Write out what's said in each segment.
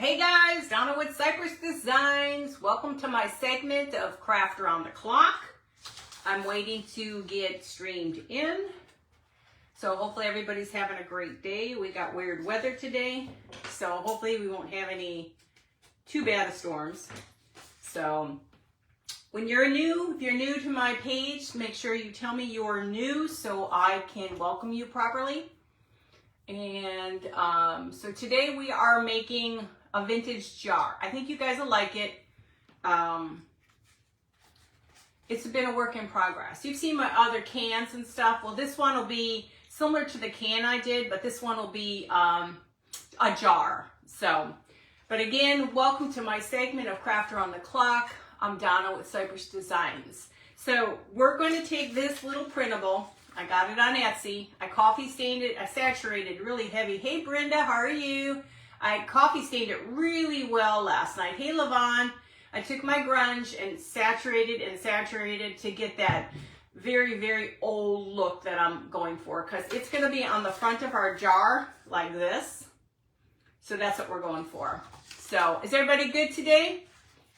Hey guys, Donna with Cypress Designs. Welcome to my segment of Craft Around the Clock. I'm waiting to get streamed in. So hopefully everybody's having a great day. We got weird weather today. So hopefully we won't have any too bad of storms. So when you're new, if you're new to my page, make sure you tell me you're new so I can welcome you properly. And so today we are making a vintage jar. I think you guys will like it. It's been a work in progress. You've seen my other cans and stuff. Well, this one will be similar to the can I did, but this one will be a jar. So, but again, welcome to my segment of Craft Around the Clock. I'm Donna with Cypress Designs. So we're going to take this little printable. I got it on Etsy. I coffee stained it. I saturated really heavy. Hey Brenda, how are you? I coffee stained it really well last night. Hey Levon, I took my grunge and saturated to get that very, very old look that I'm going for, because it's going to be on the front of our jar like this. So that's what we're going for. So is everybody good today?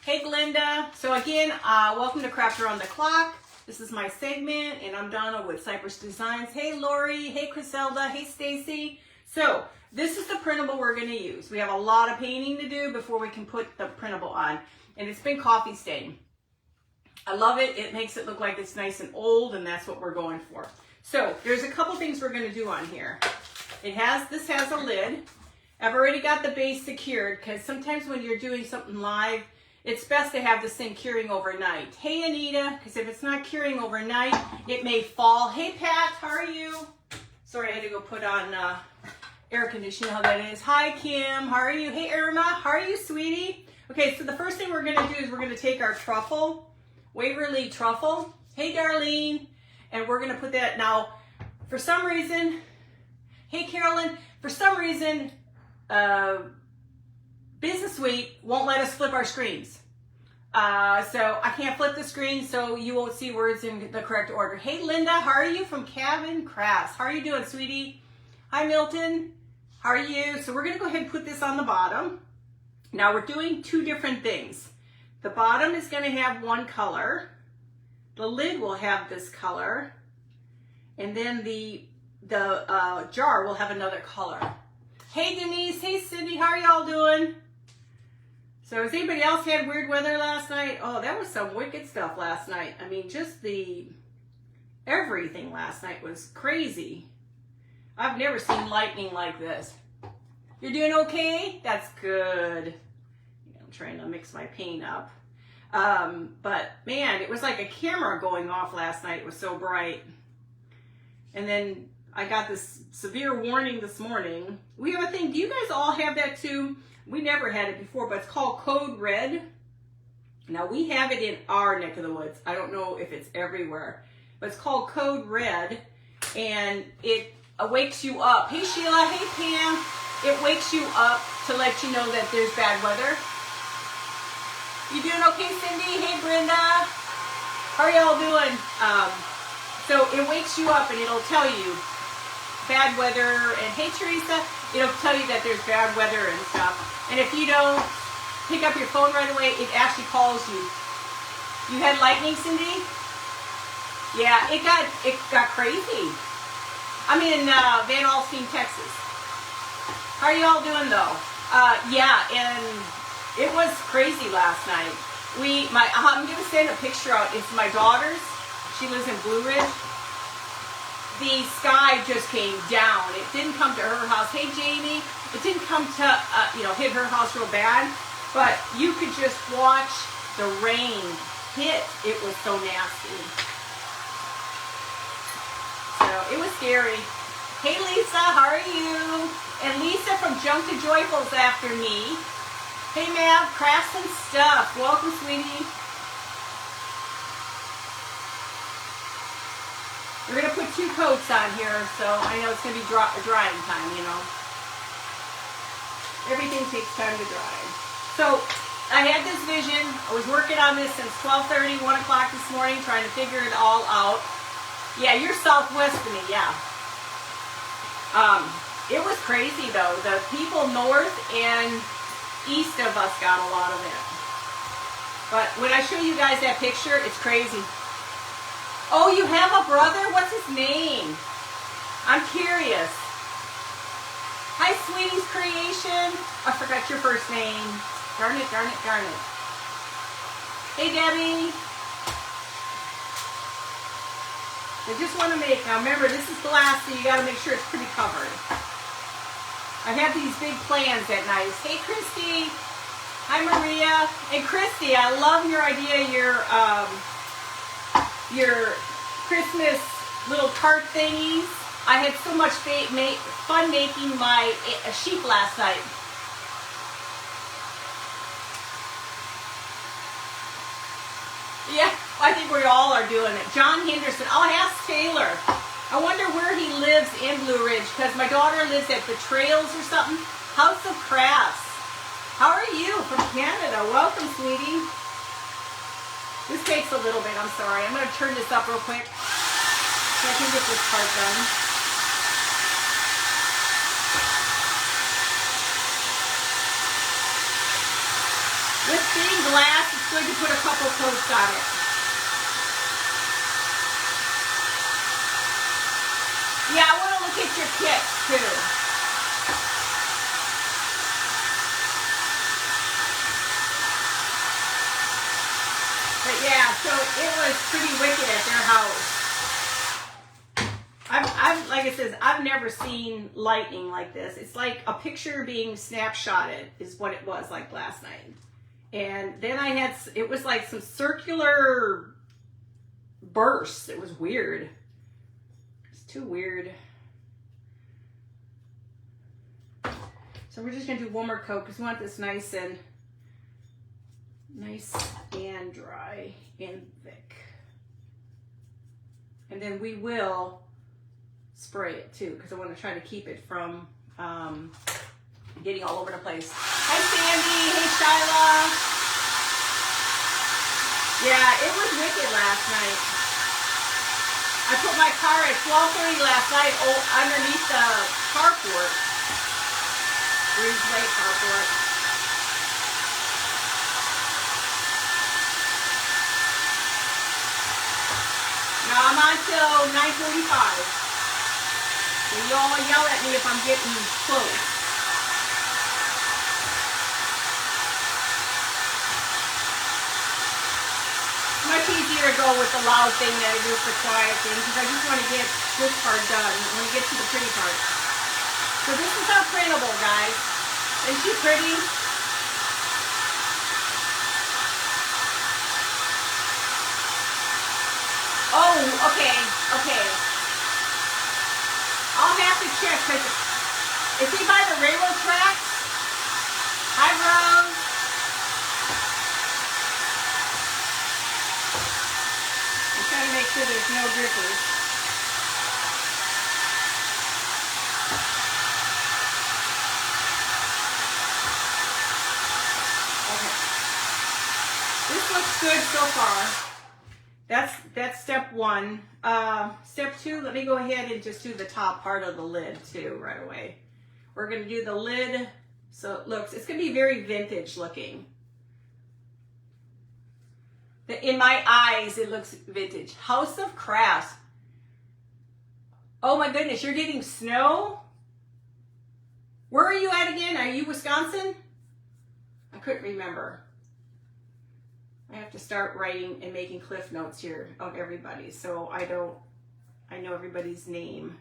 Hey Glenda. So again, welcome to Craft Around the Clock. This is my segment, and I'm Donna with Cypress Designs. Hey Lori, hey Criselda, hey Stacy. So this is the printable we're going to use. We have a lot of painting to do before we can put the printable on, and it's been coffee stained. I love it. It makes it look like it's nice and old, and that's what we're going for. So there's a couple things we're going to do on here. This has a lid. I've already got the base secured, because sometimes when you're doing something live, it's best to have this thing curing overnight. Hey Anita, because if it's not curing overnight, it may fall. Hey Pat, how are you? Sorry, I had to go put on air conditioning, how that is. Hi Kim, how are you? Hey Irma, how are you, sweetie? Okay, so the first thing we're gonna do is we're gonna take our truffle, Waverly truffle. Hey Darlene, and we're gonna put that now. For some reason, hey Carolyn, for some reason, Business Suite won't let us flip our screens. So I can't flip the screen, so you won't see words in the correct order. Hey Linda, how are you from Cabin Crafts? How are you doing, sweetie? Hi Milton, how are you? So we're gonna go ahead and put this on the bottom. Now we're doing two different things. The bottom is gonna have one color. The lid will have this color. And then the jar will have another color. Hey Denise, hey Cindy, how are y'all doing? So has anybody else had weird weather last night? Oh, that was some wicked stuff last night. I mean, just everything last night was crazy. I've never seen lightning like this. You're doing okay? That's good. I'm trying to mix my paint up. But man, it was like a camera going off last night. It was so bright. And then I got this severe warning this morning. We have a thing. Do you guys all have that too? We never had it before, but it's called Code Red. Now we have it in our neck of the woods. I don't know if it's everywhere, but it's called Code Red, and it wakes you up. Hey Sheila, hey Pam. It wakes you up to let you know that there's bad weather. You doing okay, Cindy? Hey Brenda. How are y'all doing? So it wakes you up and it'll tell you bad weather, and hey Teresa, it'll tell you that there's bad weather and stuff. And if you don't pick up your phone right away, it actually calls you. You had lightning, Cindy? Yeah, it got crazy. I'm in Van Alstyne, Texas. How are y'all doing though? Yeah, and it was crazy last night. I'm gonna send a picture out. It's my daughter's. She lives in Blue Ridge. The sky just came down. It didn't come to her house. Hey Jamie, it didn't come to hit her house real bad, but you could just watch the rain hit. It was so nasty. So it was scary. Hey Lisa, how are you? And Lisa from Junk to Joyful's after me. Hey Mav, Crafts and Stuff. Welcome, sweetie. We're going to put 2 coats on here, so I know it's going to be drying time, you know. Everything takes time to dry. So I had this vision. I was working on this since 12:30, 1 o'clock this morning, trying to figure it all out. Yeah, you're southwest of me, yeah. It was crazy though. The people north and east of us got a lot of it. But when I show you guys that picture, it's crazy. Oh, you have a brother? What's his name? I'm curious. Hi, Sweetie's Creation. I forgot your first name. Darn it, darn it, darn it. Hey, Debbie. I just want to make, now remember, this is glass, so you got to make sure it's pretty covered. I have these big plans at night. Hey, Christy. Hi, Maria. And Christy, I love your idea, your Christmas little cart thingies. I had so much fun making my sheep last night. Yeah, I think we all are doing it. John Henderson. I'll ask Taylor. I wonder where he lives in Blue Ridge, because my daughter lives at the Trails or something. House of Crafts. How are you from Canada? Welcome, sweetie. This takes a little bit. I'm sorry. I'm going to turn this up real quick so I can get this part done. With stained glass, it's good to put a couple coats on it. Yeah, I want to look at your kit too. But yeah, so it was pretty wicked at their house. I've like it says, I've never seen lightning like this. It's like a picture being snapshotted is what it was like last night. And then I had, it was like some circular bursts. It was weird. It's too weird. So we're just gonna do one more coat because we want this nice and dry and thick. And then we will spray it too because I want to try to keep it from getting all over the place. Hi, Sandy. Hey, Shyla. Yeah, it was wicked last night. I put my car at 12:30 last night underneath the carport. Breeze Lake carport. Now I'm on till 9:45. So you all yell at me if I'm getting close. Much easier to go with the loud thing than it is the quiet thing because I just want to get this part done when we get to the pretty part. So this is our printable, guys. Isn't she pretty? Oh, okay. I'll have to check because is he by the railroad tracks? Hi, Rose. I'm trying to make sure there's no drippers. Okay. This looks good so far. That's step one. Step two, let me go ahead and just do the top part of the lid too right away. We're going to do the lid so it looks, it's going to be very vintage looking. In my eyes, it looks vintage. House of Crafts. Oh my goodness, you're getting snow? Where are you at again? Are you Wisconsin? I couldn't remember. I have to start writing and making cliff notes here of everybody so I know everybody's name.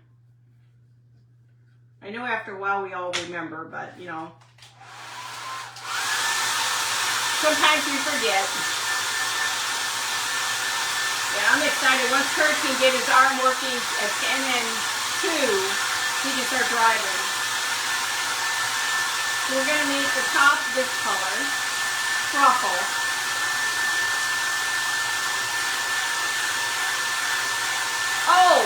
I know after a while we all remember, but you know, sometimes we forget. Yeah, I'm excited. Once Kurt can get his arm working at 10 and 2, he can start driving. So we're going to make the top this color, truffle. Oh,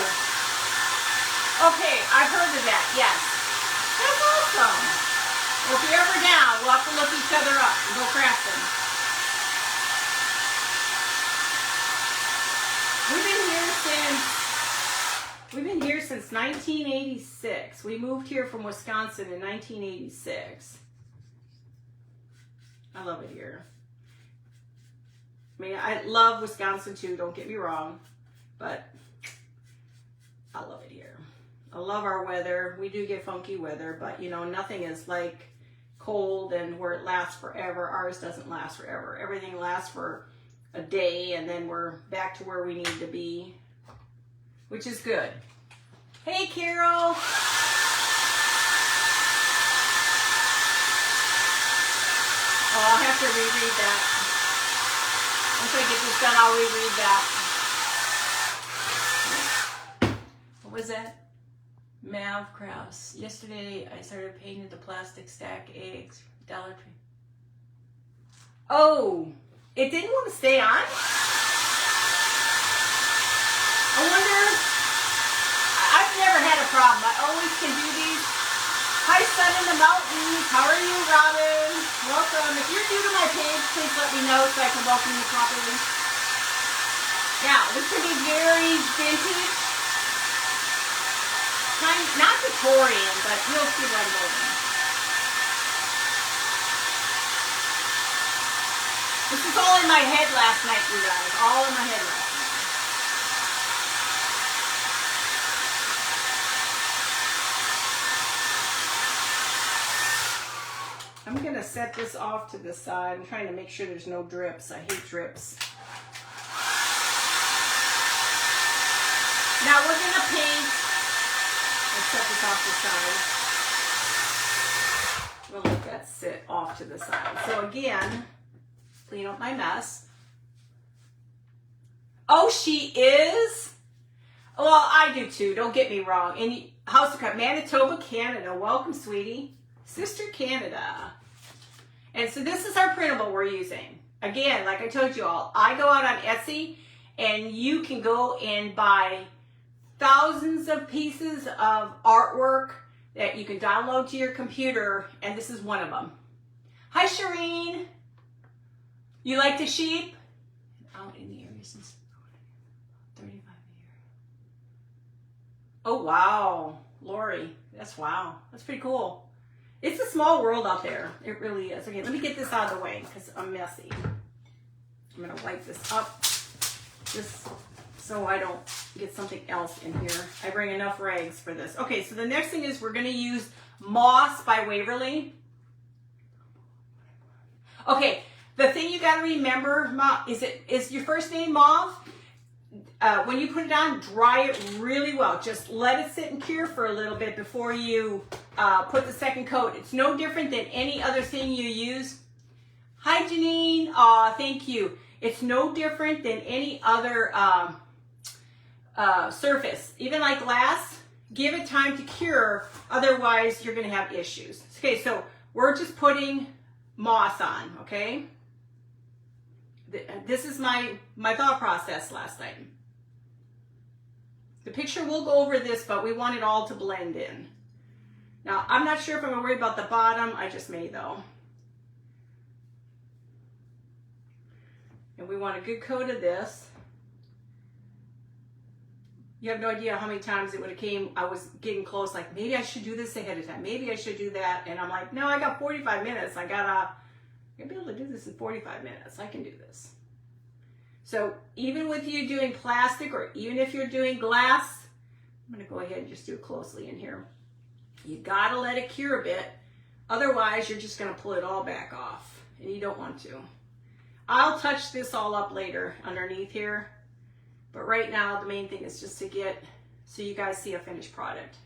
okay, I've heard of that, yes. That's awesome. Well, if you're ever down, we'll have to look each other up and go crafting. We've been here since 1986. We moved here from Wisconsin in 1986. I love it here. I mean, I love Wisconsin too, don't get me wrong, but I love it here. I love our weather. We do get funky weather, but you know, nothing is like cold and where it lasts forever. Ours doesn't last forever. Everything lasts for a day and then we're back to where we need to be, which is good. Hey, Carol. Oh, I'll have to reread that. Once I get this done, I'll reread that. What was that? Mav Kraus. Yesterday, I started painting the plastic stack eggs. Dollar Tree. Oh, it didn't want to stay on? I wonder. I've never had a problem. I always can do these. Hi, Sun in the Mountains. How are you, Robin? Welcome. If you're new to my page, please let me know so I can welcome you properly. Yeah, this could be very vintage. Not Victorian, but you'll see what I'm going. This was all in my head last night, you guys. All in my head last night. I'm going to set this off to the side. I'm trying to make sure there's no drips. I hate drips. Now we're going to paint. Let's set this off to the side. We'll let that sit off to the side. So again, clean up my mess. Oh, she is? Well, I do too. Don't get me wrong. And House of Cut, Manitoba, Canada. Welcome, sweetie. Sister Canada. And so this is our printable we're using. Again, like I told you all, I go out on Etsy and you can go and buy thousands of pieces of artwork that you can download to your computer, and this is one of them. Hi, Shireen. You like the sheep? Out in the area since 35 a year. Oh, wow. Lori, that's wow. That's pretty cool. It's a small world out there. It really is. Okay, let me get this out of the way because I'm messy. I'm going to wipe this up just so I don't get something else in here. I bring enough rags for this. Okay, so the next thing is we're going to use Moss by Waverly. Okay, the thing you got to remember, is your first name Mauve? When you put it on, dry it really well. Just let it sit and cure for a little bit before you put the second coat. It's no different than any other thing you use. Hi, Janine. Aw, thank you. It's no different than any other surface. Even like glass, give it time to cure. Otherwise, you're going to have issues. Okay, so we're just putting Moss on, okay? This is my thought process last night. The picture will go over this, but we want it all to blend in. Now, I'm not sure if I'm going to worry about the bottom. I just may, though. And we want a good coat of this. You have no idea how many times it would have came. I was getting close, like, maybe I should do this ahead of time. Maybe I should do that. And I'm like, no, I got 45 minutes. I'm gonna be able to do this in 45 minutes. I can do this. So even with you doing plastic or even if you're doing glass, I'm going to go ahead and just do it closely in here. You got to let it cure a bit. Otherwise, you're just going to pull it all back off. And you don't want to. I'll touch this all up later underneath here. But right now, the main thing is just to get so you guys see a finished product.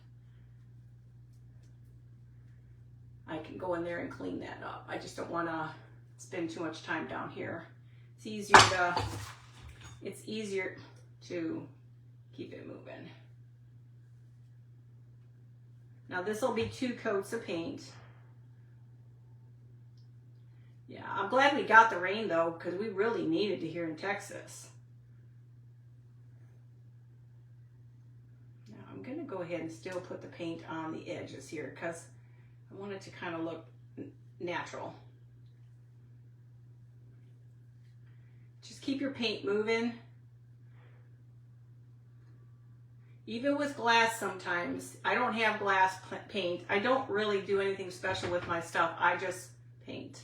I can go in there and clean that up. I just don't want to spend too much time down here. It's easier to keep it moving. Now this will be 2 coats of paint. Yeah, I'm glad we got the rain though, because we really needed it here in Texas. Now I'm gonna go ahead and still put the paint on the edges here because I want it to kind of look natural. Just keep your paint moving. Even with glass sometimes, I don't have glass paint. I don't really do anything special with my stuff. I just paint.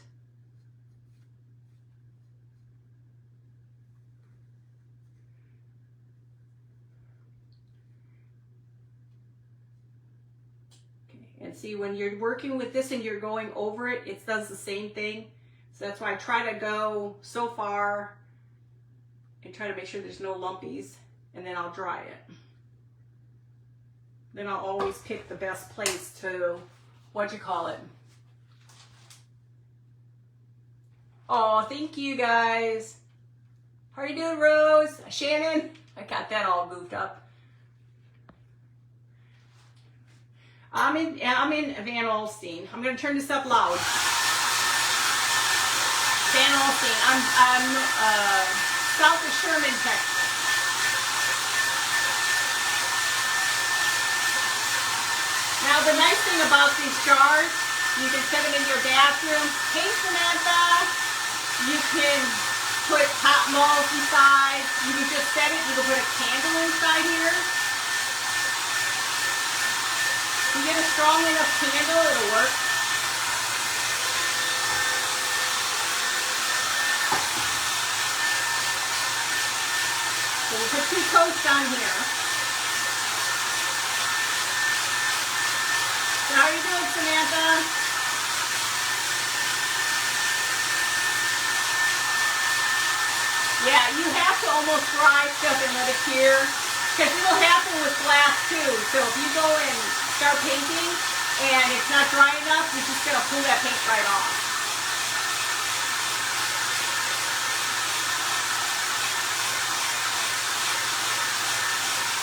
And see, when you're working with this and you're going over it, it does the same thing. So that's why I try to go so far and try to make sure there's no lumpies, and then I'll dry it. Then I'll always pick the best place to, Oh, thank you guys. How are you doing, Rose? Shannon? I got that all goofed up. I'm in Van Alstyne. I'm gonna turn this up loud. Van Alstyne. I'm south of Sherman, Texas. Now the nice thing about these jars, you can set them in your bathroom. Hey Samantha, you can put hot mulch inside. You can just set it. You can put a candle inside here. If you get a strong enough candle, it'll work. So we'll put 2 coats on here. So how are you doing, Samantha? Yeah, you have to almost dry stuff and let it cure, because it'll happen with glass too. So if you go and start painting and it's not dry enough, you're just gonna pull that paint right off.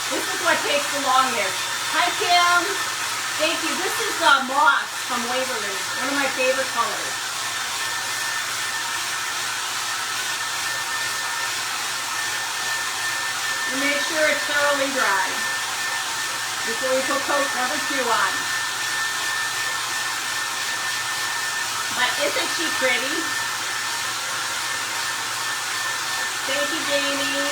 This is what takes the longest. Hi Kim, thank you. This is moss from Waverly, one of my favorite colors. And make sure it's thoroughly dry before we put coat number 2 on. But isn't she pretty? Thank you, Jamie.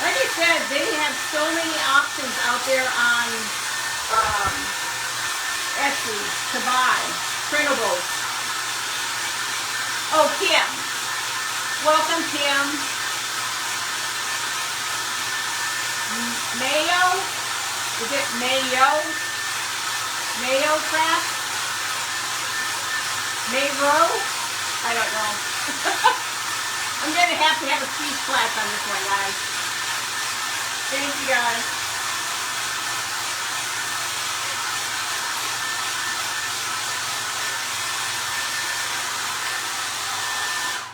Like I said, they have so many options out there on Etsy to buy printables. Oh, Kim. Welcome, Kim. Mayo? Is it Mayo? Mayo craft? Mayro? I don't know. I'm going to have a speech class on this one, guys. Thank you, guys.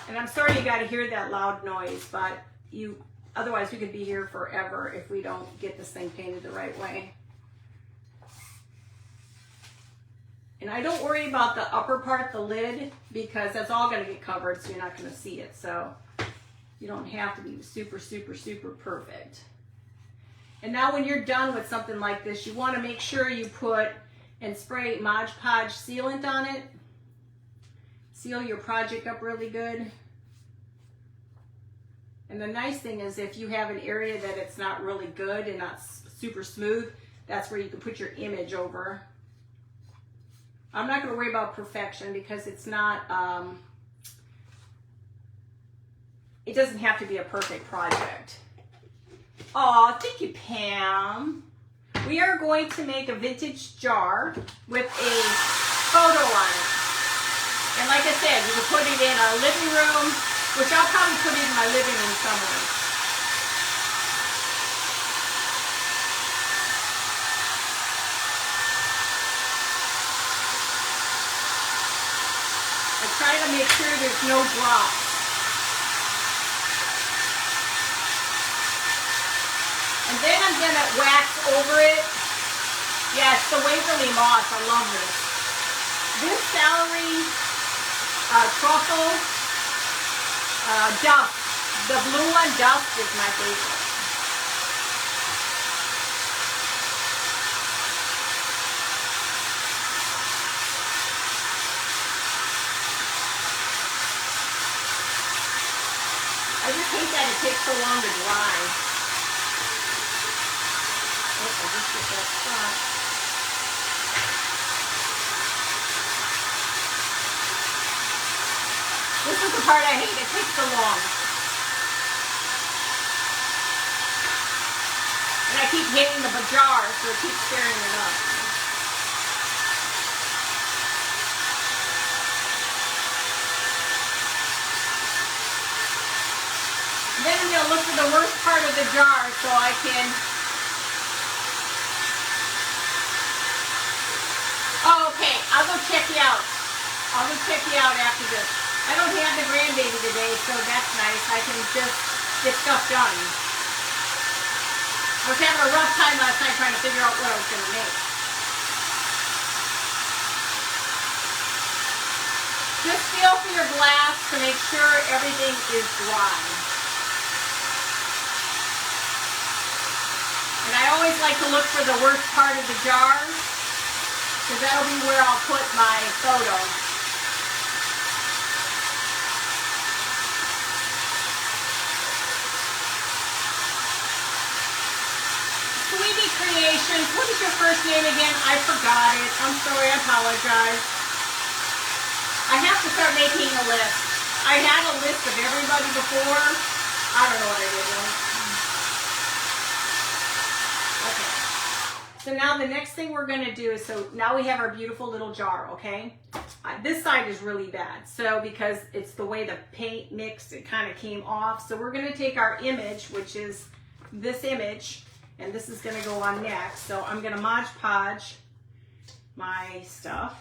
And I'm sorry you got to hear that loud noise, but otherwise we could be here forever if we don't get this thing painted the right way. And I don't worry about the upper part, the lid, because that's all going to get covered, so you're not going to see it. So you don't have to be super, super, super perfect. And now when you're done with something like this, you want to make sure you put and spray Mod Podge sealant on it. Seal your project up really good. And the nice thing is if you have an area that it's not really good and not super smooth, that's where you can put your image over. I'm not going to worry about perfection because it's not, it doesn't have to be a perfect project. Aw, thank you, Pam. We are going to make a vintage jar with a photo on it. And like I said, you can put it in our living room, which I'll probably put it in my living room somewhere. I try to make sure there's no drops. And then I'm going to wax over it. Yes, the Waverly Moss. I love this. This celery, truffle, dust. The blue one, dust, is my favorite. I just hate that it takes so long to dry. Oh, I just get that spot. This is the part I hate. It takes so long. And I keep hitting the jar, so it keeps stirring it up. Then I'm going to look for the worst part of the jar so I can... Oh, okay. I'll go check you out. I'll go check you out after this. I don't have the grandbaby today, so that's nice. I can just get stuff done. I was having a rough time last night trying to figure out what I was going to make. Just feel for your glass to make sure everything is dry. And I always like to look for the worst part of the jar, because that'll be where I'll put my photo. Sweetie Creations, what is your first name again? I forgot it. I'm sorry, I apologize. I have to start making a list. I had a list of everybody before. I don't know what I did though. Okay. So now the next thing we're going to do is, so now we have our beautiful little jar, okay? This side is really bad. So because it's the way the paint mixed, it kind of came off. So we're going to take our image, which is this image, and this is going to go on next. So I'm going to Mod Podge my stuff.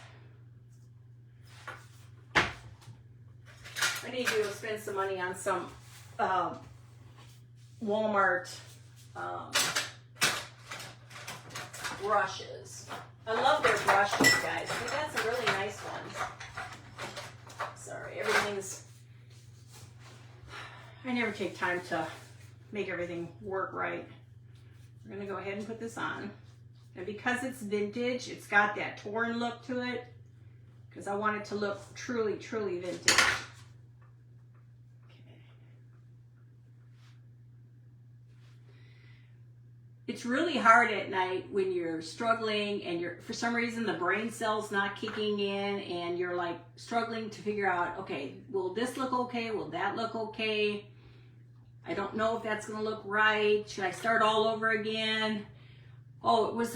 I need to spend some money on some Walmart brushes. I love their brushes, guys. They got some really nice ones. Sorry, everything's... I never take time to make everything work right. We're going to go ahead and put this on. And because it's vintage, it's got that torn look to it, because I want it to look truly, truly vintage. It's really hard at night when you're struggling and you're, for some reason, the brain cell's not kicking in and you're like struggling to figure out, okay, will this look okay? Will that look okay? I don't know if that's gonna look right. Should I start all over again? Oh, it was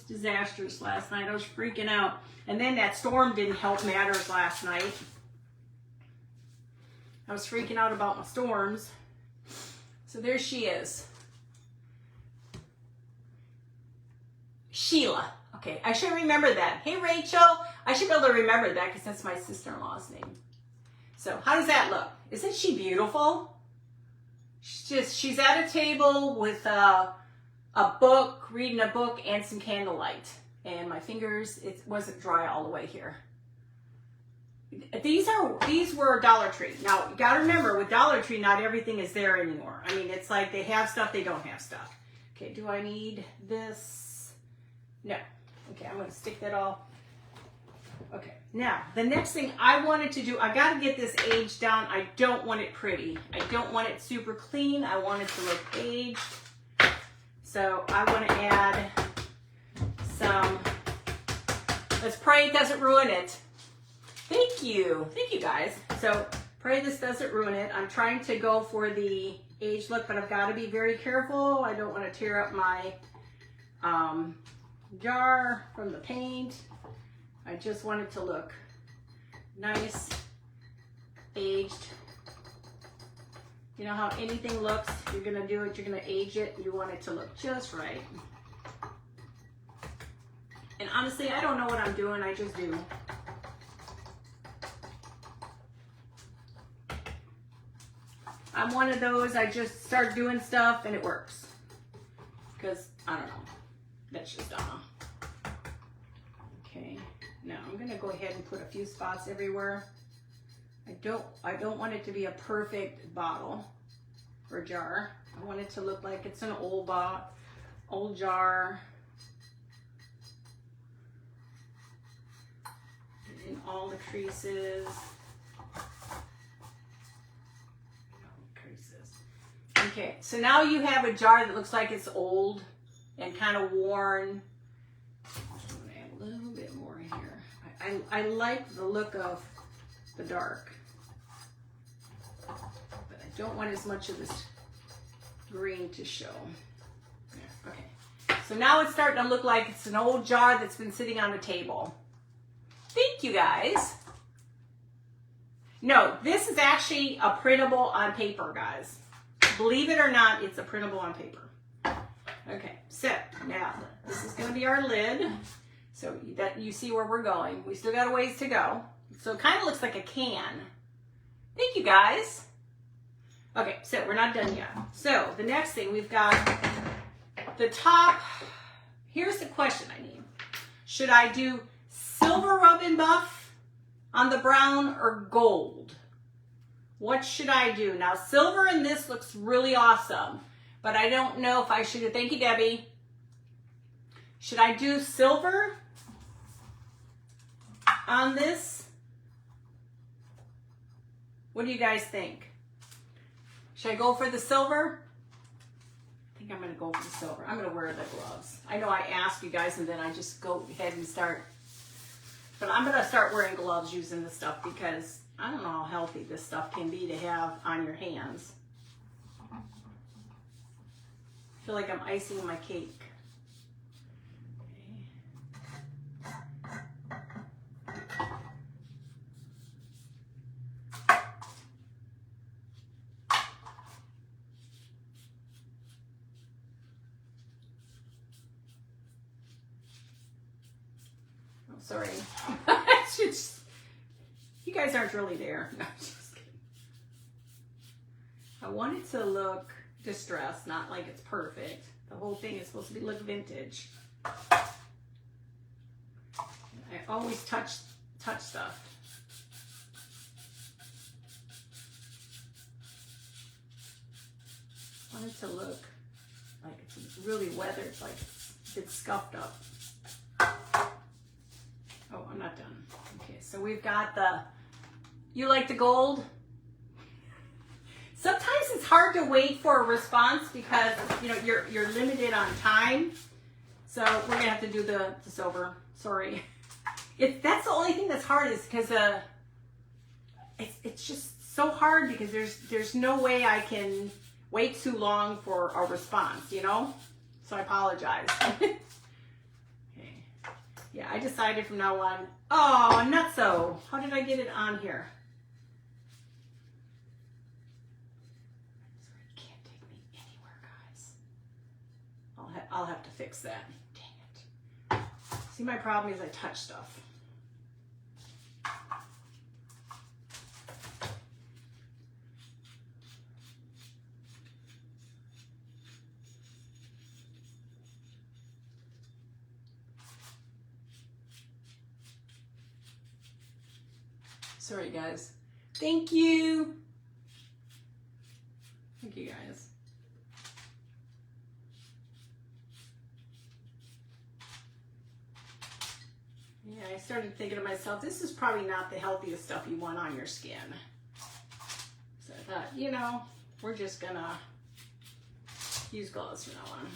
disastrous last night. I was freaking out. And then that storm didn't help matters last night. I was freaking out about my storms. So there she is. Sheila. Okay, I should remember that. Hey, Rachel. I should be able to remember that because that's my sister-in-law's name. So how does that look? Isn't she beautiful? She's at a table with a book, reading a book, and some candlelight. And my fingers, it wasn't dry all the way here. These were Dollar Tree. Now, you got to remember, with Dollar Tree, not everything is there anymore. I mean, it's like they have stuff, they don't have stuff. Okay, do I need this? No. Okay, I'm going to stick that all. Okay, now, the next thing I wanted to do, I got to get this aged down. I don't want it pretty. I don't want it super clean. I want it to look aged. So I want to add some, let's pray it doesn't ruin it. Thank you guys. So pray this doesn't ruin it. I'm trying to go for the aged look, but I've got to be very careful. I don't want to tear up my jar from the paint. I just want it to look nice, aged. You know how anything looks, you're gonna do it, you're gonna age it, you want it to look just right. And honestly, I don't know what I'm doing, I just do. I'm one of those, I just start doing stuff and it works. Because, I don't know, that's just Donna. Okay, now I'm gonna go ahead and put a few spots everywhere. I don't want it to be a perfect bottle or jar. I want it to look like it's an old jar. In all the creases. Okay, so now you have a jar that looks like it's old and kind of worn. I'm gonna add a little bit more here. I like the look of the dark, but I don't want as much of this green to show. So now it's starting to look like it's an old jar that's been sitting on a table. Thank you guys. No, this is actually a printable on paper, guys. Believe it or not, it's a printable on paper. Okay, so now this is going to be our lid. So that you see where we're going. We still got a ways to go. So it kind of looks like a can. Thank you guys. Okay, so we're not done yet. So the next thing we've got the top. Here's the question I need. Should I do silver rub and buff on the brown or gold? What should I do? Now silver in this looks really awesome, but I don't know if I should. Thank you, Debbie. Should I do silver on this? What do you guys think? Should I go for the silver? I think I'm going to go for the silver. I'm going to wear the gloves. I know I asked you guys and then I just go ahead and start. But I'm going to start wearing gloves using this stuff because I don't know how healthy this stuff can be to have on your hands. I feel like I'm icing my cake. Sorry. It's just, you guys aren't really there. No, just kidding. I want it to look distressed, not like it's perfect. The whole thing is supposed to look vintage. I always touch stuff. I want it to look like it's really weathered, like it's scuffed up. Oh, I'm not done. Okay, so we've got the, you like the gold? Sometimes it's hard to wait for a response because, you know, you're limited on time. So we're gonna have to do the silver. Sorry. That's the only thing that's hard is because it's just so hard because there's no way I can wait too long for a response, you know? So I apologize. Yeah, I decided from now on, oh, nutso. How did I get it on here? Sorry, it can't take me anywhere, guys. I'll have to fix that. Dang it. See, my problem is I touch stuff. Sorry, guys. Thank you. Thank you, guys. Yeah, I started thinking to myself, this is probably not the healthiest stuff you want on your skin. So I thought, you know, we're just gonna use gloves from now on.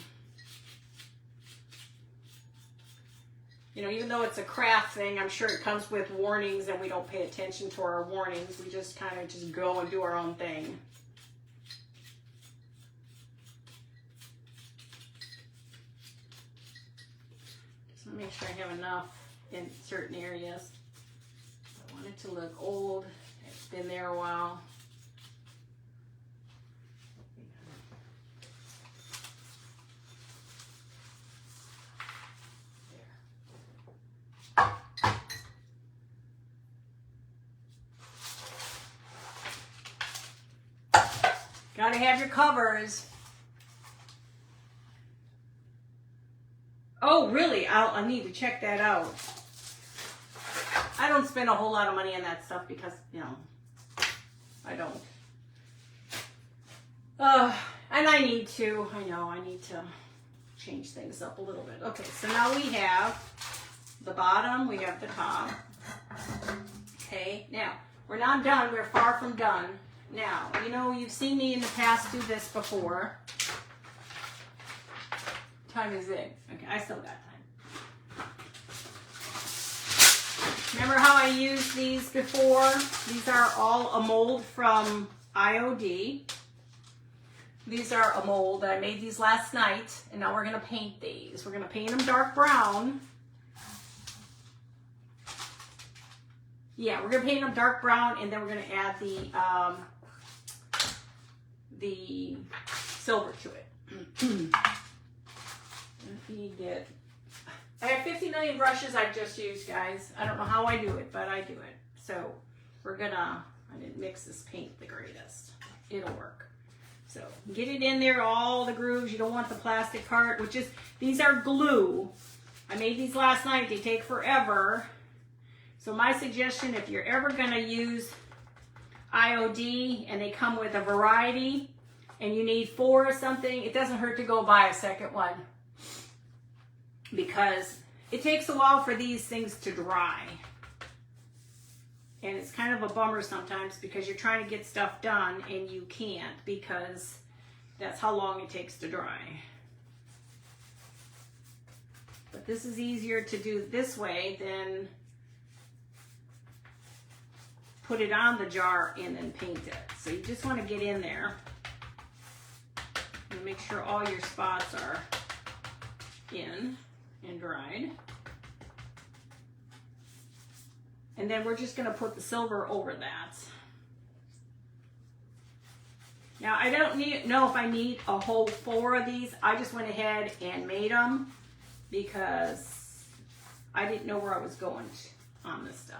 You know, even though it's a craft thing, I'm sure it comes with warnings and we don't pay attention to our warnings. We just kind of just go and do our own thing. Just want to make sure I have enough in certain areas. I want it to look old. It's been there a while. Gotta have your covers. Oh, really? I need to check that out. I don't spend a whole lot of money on that stuff because, you know, I don't. And I need to. I know, I need to change things up a little bit. Okay, so now we have the bottom, we have the top. Okay, now, we're not done. We're far from done. Now, you know, you've seen me in the past do this before. Time is it. Okay, I still got time. Remember how I used these before? These are all a mold from IOD. These are a mold. I made these last night, and now we're going to paint these. We're going to paint them dark brown. Yeah, we're going to paint them dark brown, and then we're going to add the silver to it. I have 50 million brushes I've just used, guys. I don't know how I do it, but I do it. So we're gonna, I didn't mix this paint the greatest. It'll work. So get it in there, all the grooves. You don't want the plastic part, which is, these are glue. I made these last night. They take forever. So my suggestion, if you're ever gonna use IOD and they come with a variety and you need 4 or something, it doesn't hurt to go buy a second one, because it takes a while for these things to dry. And it's kind of a bummer sometimes because you're trying to get stuff done and you can't, because that's how long it takes to dry. But this is easier to do this way than put it on the jar and then paint it. So you just want to get in there and make sure all your spots are in and dried. And then we're just going to put the silver over that. Now I don't know if I need a whole 4 of these. I just went ahead and made them because I didn't know where I was going on this stuff.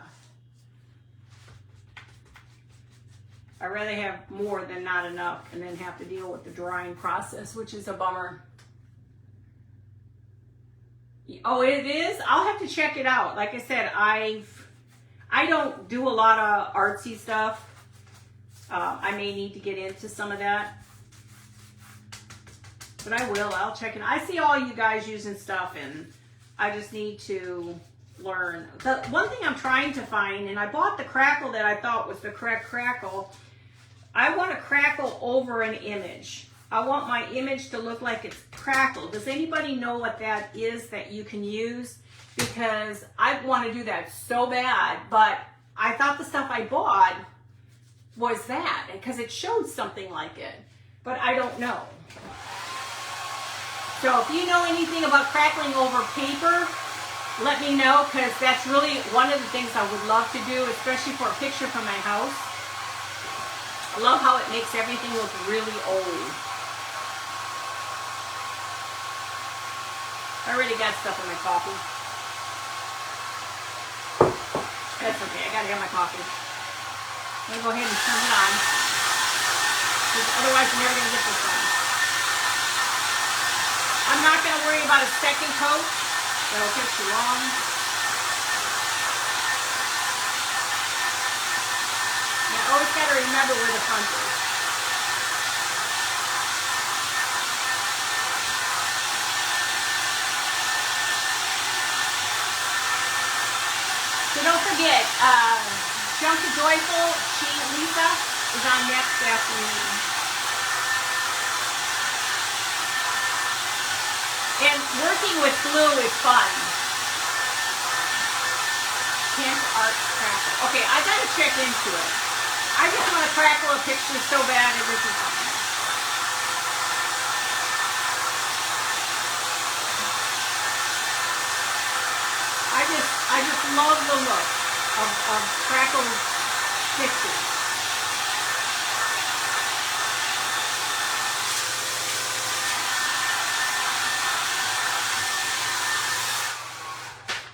I'd rather have more than not enough and then have to deal with the drying process, which is a bummer. Oh, it is? I'll have to check it out. Like I said, I don't do a lot of artsy stuff. I may need to get into some of that. But I will. I'll check it. I see all you guys using stuff, and I just need to learn. The one thing I'm trying to find, and I bought the crackle that I thought was the correct crackle. I want to crackle over an image. I want my image to look like it's crackled. Does anybody know what that is that you can use? Because I want to do that so bad, but I thought the stuff I bought was that, because it showed something like it, but I don't know. So if you know anything about crackling over paper, let me know, because that's really one of the things I would love to do, especially for a picture from my house. I love how it makes everything look really old. I already got stuff in my coffee. That's okay, I gotta have my coffee. I'm gonna go ahead and turn it on, because otherwise I'm never gonna get this done. I'm not gonna worry about a second coat. That'll take too long. You always gotta remember where the front is. So don't forget, Junk to Joyful, Lisa, is on next afternoon. And working with glue is fun. Can't art crackle. Okay, I gotta check into it. I just want to crackle a picture so bad it isn't fun. I just love the look of crackled pictures.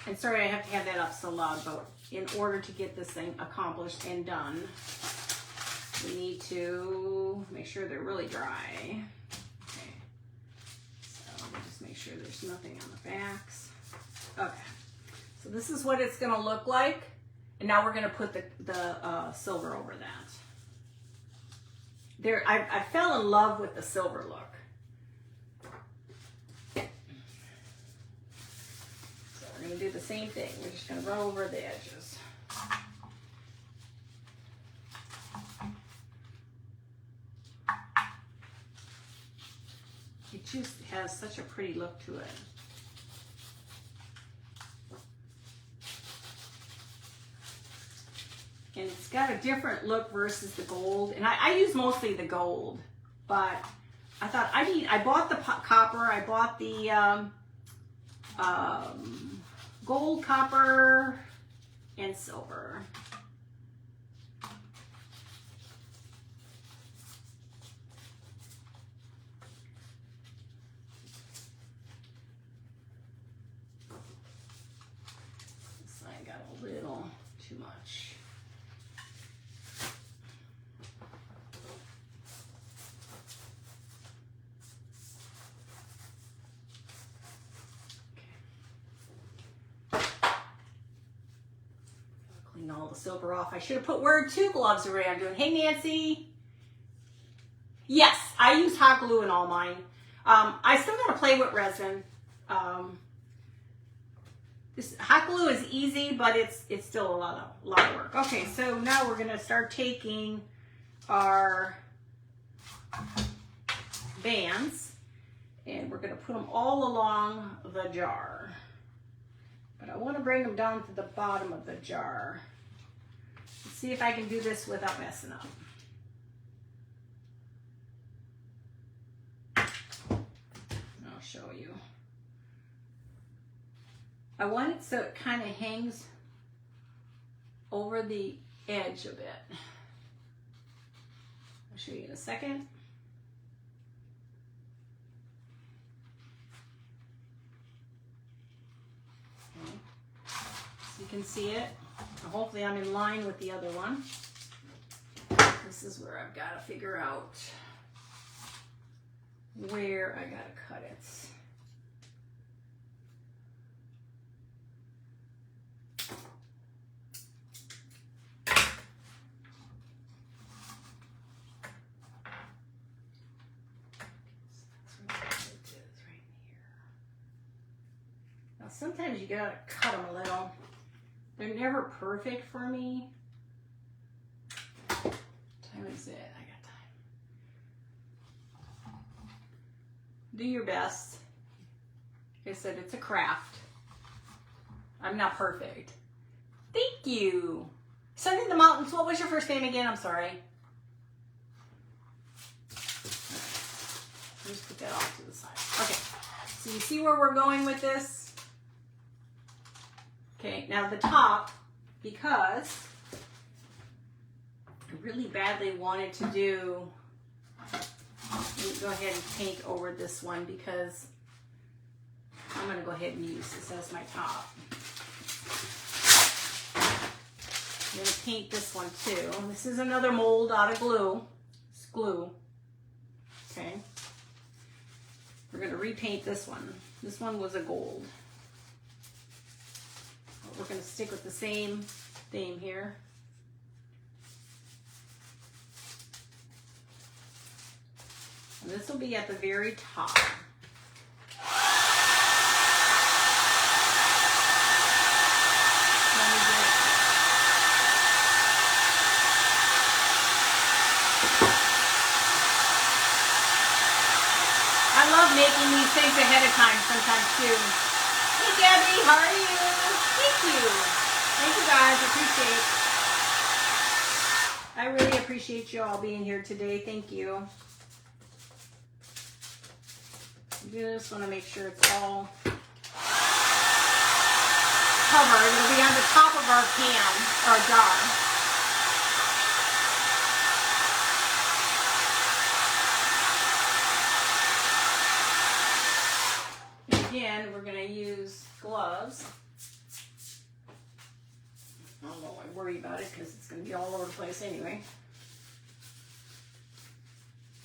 And sorry I have to have that up so loud, but in order to get this thing accomplished and done, we need to make sure they're really dry. Okay, so we'll just make sure there's nothing on the backs. Okay. So this is what it's going to look like, and now we're going to put the silver over that. There, I fell in love with the silver look. So we're going to do the same thing. We're just going to run over the edges. It just has such a pretty look to it. And it's got a different look versus the gold. And I use mostly the gold, but I thought I bought the copper, I bought the gold, copper, and silver. This side got a little too much. Clean all the silver off. I should have put Word 2 gloves the way I'm doing. Hey, Nancy. Yes, I use hot glue in all mine. I still got to play with resin. This hot glue is easy, but it's still a lot of work. Okay, so now we're going to start taking our bands and we're going to put them all along the jar. But I want to bring them down to the bottom of the jar. Let's see if I can do this without messing up. I'll show you. I want it so it kind of hangs over the edge a bit. I'll show you in a second. So you can see it. Hopefully I'm in line with the other one. This is where I've got to figure out where I got to cut it. Now sometimes you gotta cut them a little. They're never perfect for me. What time is it? I got time. Do your best. Like I said, it's a craft. I'm not perfect. Thank you. Sun in the Mountains. What was your first name again? I'm sorry. Just put that off to the side. Okay. So you see where we're going with this? Okay, now the top, because I really badly wanted to do, let me go ahead and paint over this one because I'm going to go ahead and use this as my top. I'm going to paint this one too. This is another mold out of glue. It's glue. Okay. We're going to repaint this one. This one was a gold. We're going to stick with the same theme here. And this will be at the very top. I love making these things ahead of time sometimes too. Hey Gabby, how are you? Thank you. Thank you guys. I really appreciate you all being here today. Thank you. Just want to make sure it's all covered. It'll be on the top of our can or jar. And again, we're going to use gloves. I don't know why I worry about it because it's going to be all over the place anyway.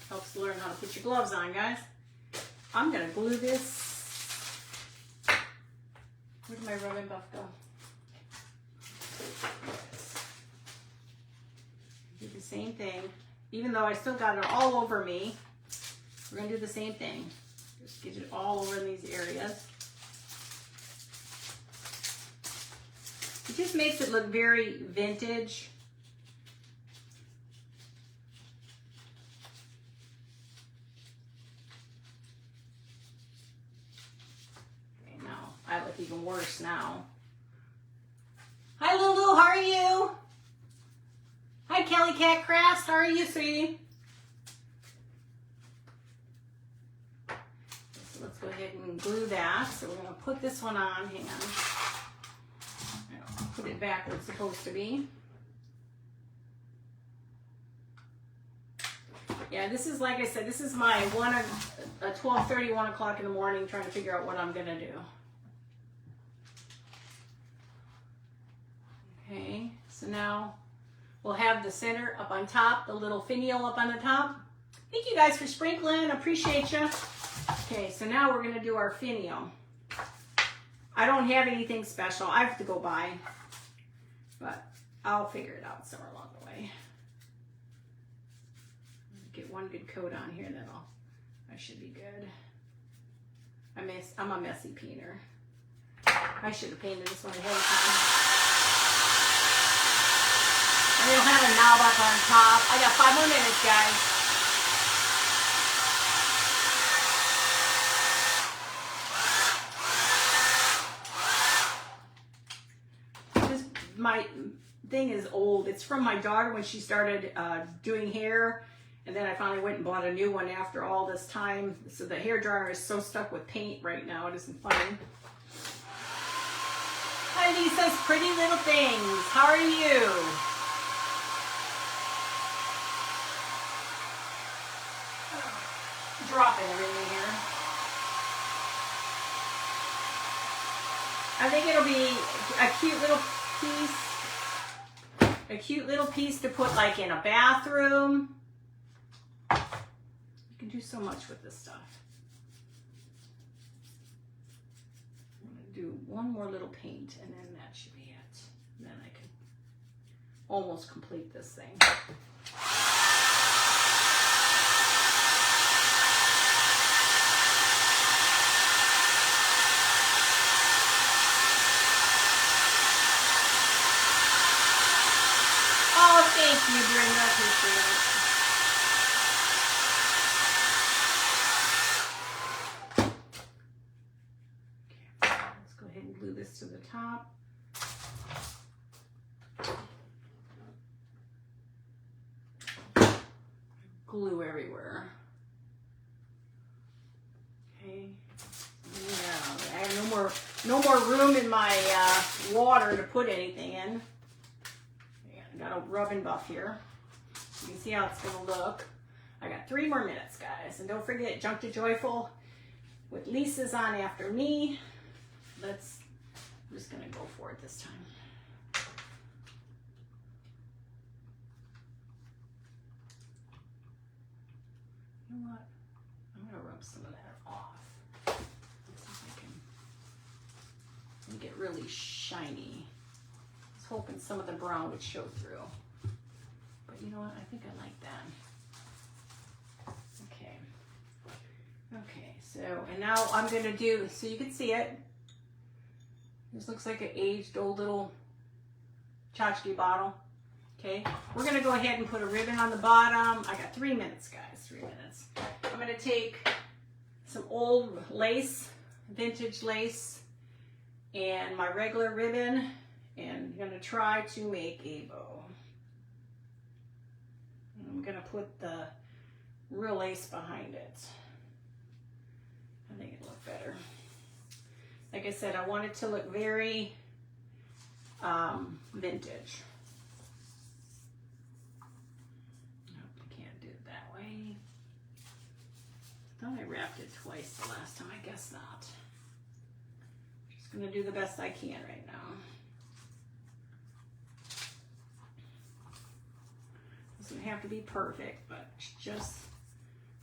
Helps to learn how to put your gloves on, guys. I'm going to glue this. Where did my rubbing buff go? Do the same thing. Even though I still got it all over me, we're going to do the same thing. Just get it all over in these areas. It just makes it look very vintage. Okay, now I look even worse now. Hi Lulu, how are you? Hi Kelly Cat Crafts, how are you, sweetie? go ahead and glue that. So we're going to put this one on. Hang on. I'll put it back where it's supposed to be. Yeah, this is, like I said, this is my 12:30, 1 o'clock in the morning, trying to figure out what I'm going to do. Okay, so now we'll have the center up on top, the little finial up on the top. Thank you guys for sprinkling. Appreciate you. Okay, so now we're going to do our finial. I don't have anything special. I have to go buy, but I'll figure it out somewhere along the way. Get one good coat on here, then I should be good. I'm a messy painter. I should have painted this one ahead of time. And it'll have a knob up on top. I got 5 more minutes, guys. My thing is old. It's from my daughter when she started doing hair, and then I finally went and bought a new one after all this time. So the hair dryer is so stuck with paint right now, it isn't funny. Hi Lisa's Pretty Little Things. How are you? Dropping everything here. I think it'll be a cute little piece to put like in a bathroom. You can do so much with this stuff. I'm gonna do one more little paint and then that should be it. And then I can almost complete this thing. Thank you, Brenda. Appreciate it. Okay, let's go ahead and glue this to the top. Glue everywhere. Okay. Yeah, I have no more room in my water to put anything in. Got a rub and buff here. You can see how it's going to look. I got 3 more minutes, guys. And don't forget, Junk to Joyful with Lisa's on after me. I'm just going to go for it this time. You know what? I'm going to rub some of that off. Let's see if I can get really shiny. Hoping some of the brown would show through, but you know what, I think I like that. Okay, so, and now I'm going to do, so you can see it, this looks like an aged old little tchotchke bottle. Okay, we're going to go ahead and put a ribbon on the bottom. I got 3 minutes, guys, 3 minutes. I'm going to take some old lace, vintage lace, and my regular ribbon, and I'm going to try to make a bow. And I'm going to put the real lace behind it. I think it'll look better. Like I said, I want it to look very vintage. Nope, I can't do it that way. I thought I wrapped it twice the last time. I guess not. Just going to do the best I can right now. Doesn't have to be perfect, but just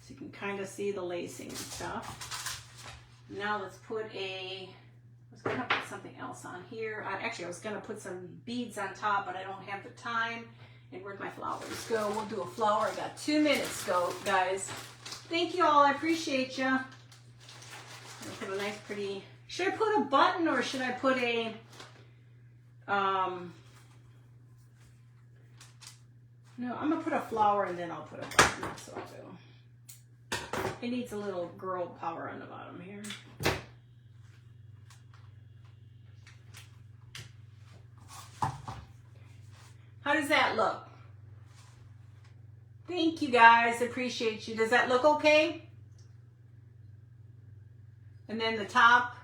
so you can kind of see the lacing and stuff. Now let's put I was going to put something else on here. I was going to put some beads on top, but I don't have the time. And where'd my flowers go? We'll do a flower. I got 2 minutes, guys. Thank you all. I appreciate you. I'm going to put a nice pretty, should I put a button or should I put a, no, I'm going to put a flower and then I'll put a button. That's what I'll do. It needs a little girl power on the bottom here. How does that look? Thank you guys. Appreciate you. Does that look okay? And then the top.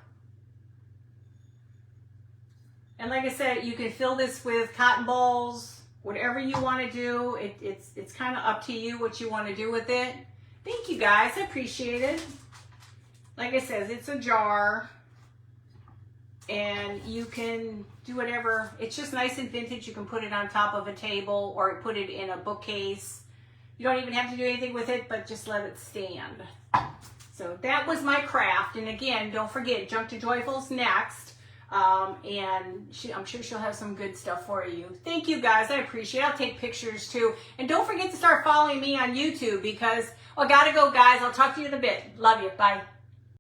And like I said, you can fill this with cotton balls, whatever you want to do. It's kind of up to you what you want to do with it. Thank you guys, I appreciate it. Like I said, it's a jar and you can do whatever. It's just nice and vintage. You can put it on top of a table or put it in a bookcase. You don't even have to do anything with it, but just let it stand. So that was my craft. And again, don't forget, Junk to Joyful's next. And I'm sure she'll have some good stuff for you. Thank you guys, I appreciate it. I'll take pictures too. And don't forget to start following me on YouTube because, I gotta go guys. I'll talk to you in a bit. Love you, bye.